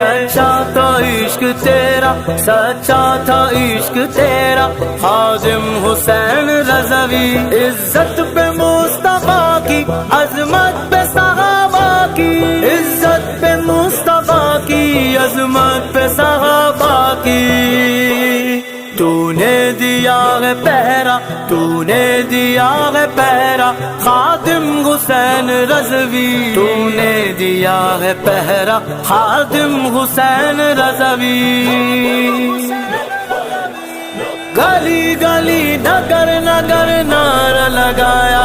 سچا تو عشق تیرا، سچا تھا عشق تیرا، خادم حسین رضوی، عزت پہ مصطفیٰ کی، عظمت پہ صحابہ کی، عزت پہ مصطفیٰ کی، عظمت پہ صحابہ کی۔ تو نے دیا ہے پہرا، تو نے دیا ہے پہرا، خادم حسین رضوی، تو نے دیا ہے پہرا، خادم حسین رضوی۔ گلی گلی نگر نگر نعرہ لگایا،